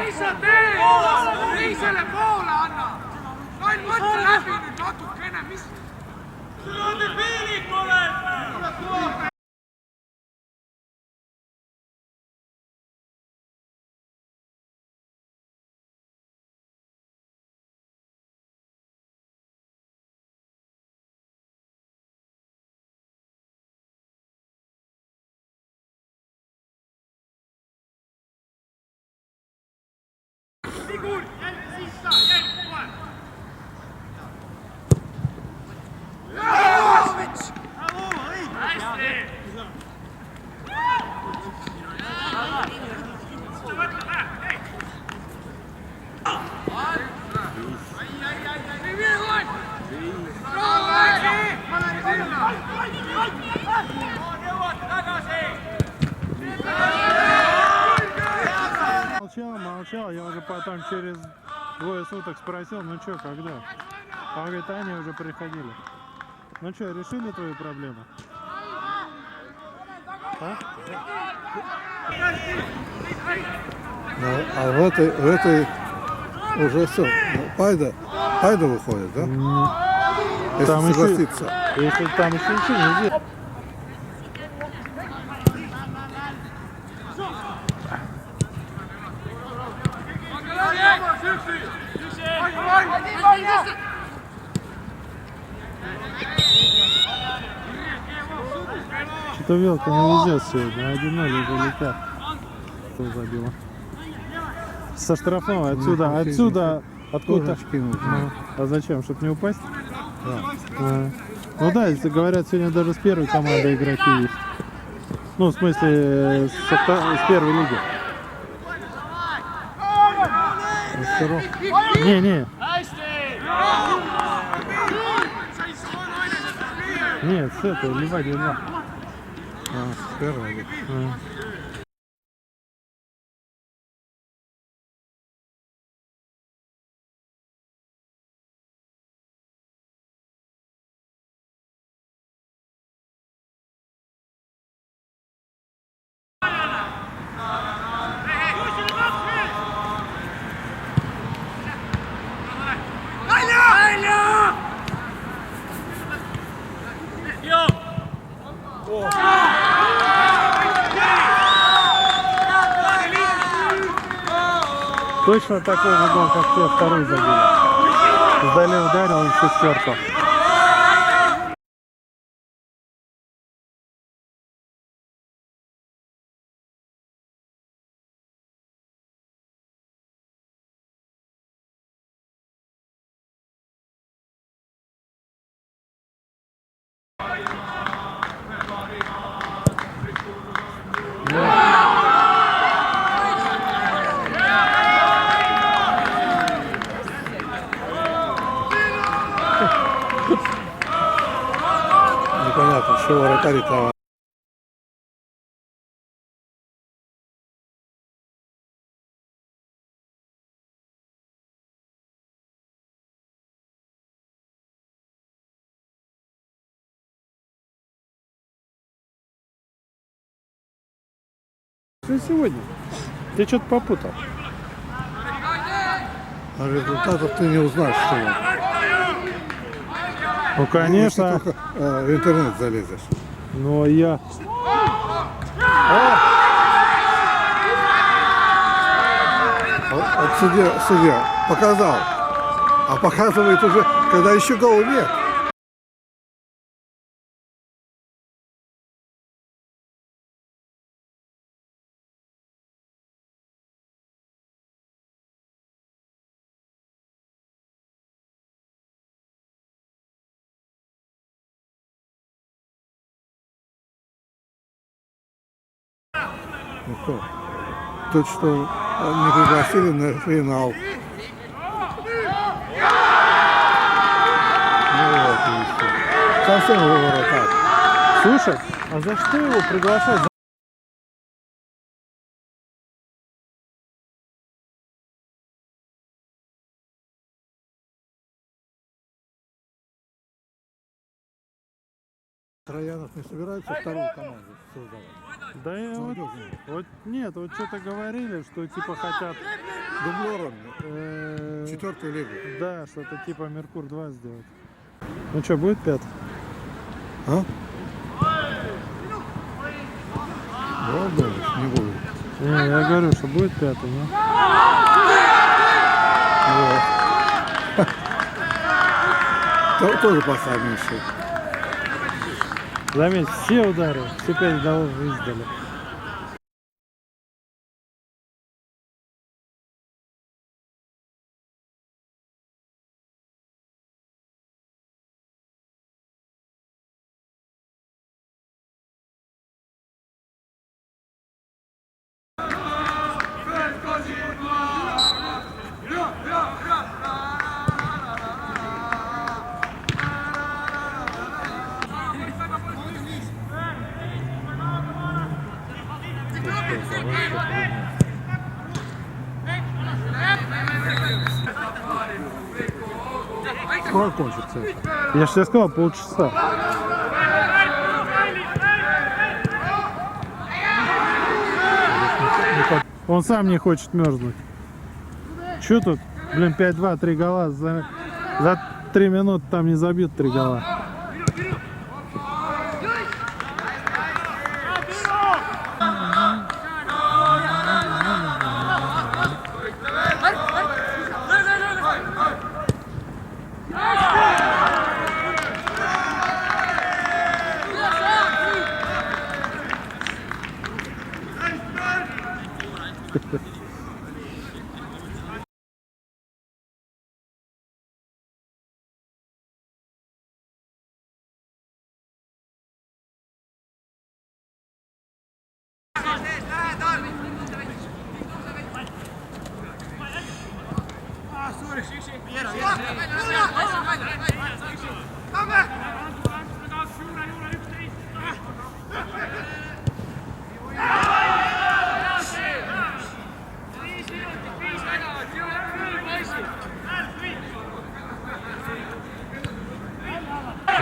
Mis sa teed? Teisele poole anna! Ainult mõtle läbi nüüd natukene, mis... Sul on debiilid mõlemad! Молчал, я уже потом через 2 суток спросил, ну что, когда? Он говорит, они уже приходили. Ну что, решили твою проблему? А? А в этой уже все. Пайда выходит, да? Если Там согласиться. Если там еще ничего нельзя. Что-то Велка не везет сегодня, 1-0 уже летят. Кто забила? Со штрафного, отсюда, откуда? А зачем, чтобы не упасть? Да. Ну да, если говорят, сегодня даже с первой командой игроки есть. Ну, в смысле, с первой лиги. Не. Нет, с этой, Ливадия 2. С первой. Точно такой же гол, как те второй забили. Сдали ударил в шестерку. Непонятно, что вратарь-то. Что сегодня? Ты что-то попутал. А результатов ты не узнаешь, что ли. Ну, конечно. Если только в интернет залезешь. Ну, я... Вот судья показал. А показывает уже, когда еще гола нет. Ну что? Тут что, не пригласили на финал. Ну вот и все. Совсем вратарь. Слушай, а за что его приглашать? Троянов не собирается вторую команду создавать. Да и вот нет, вот что-то говорили, что типа хотят Дублером четвертую лигу. да, что-то типа Меркур 2 сделать. Ну что, будет 5? А? Да, не будет. Не, я говорю, что будет 5, не? Тоже поставь меньше. Заметь, все удары, все 5 голов издали. Скоро кончится это. Я же тебе сказал, полчаса. Он сам не хочет мерзнуть. Че тут? Блин, 5-2, 3 гола. За 3 минуты там не забьют 3 гола.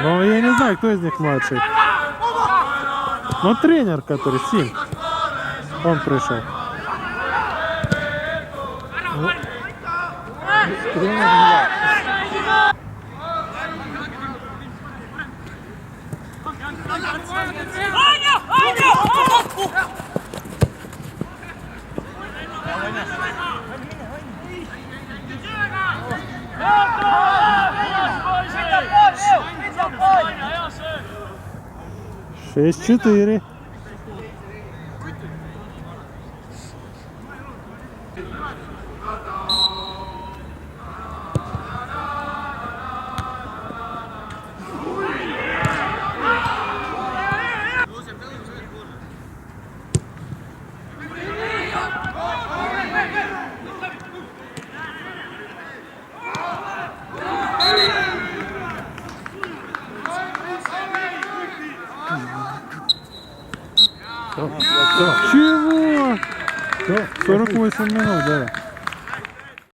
Ну, я не знаю, кто из них младший. Ну, тренер, который Сим. Он пришел. Шесть 4. Чего? 48 минут, да.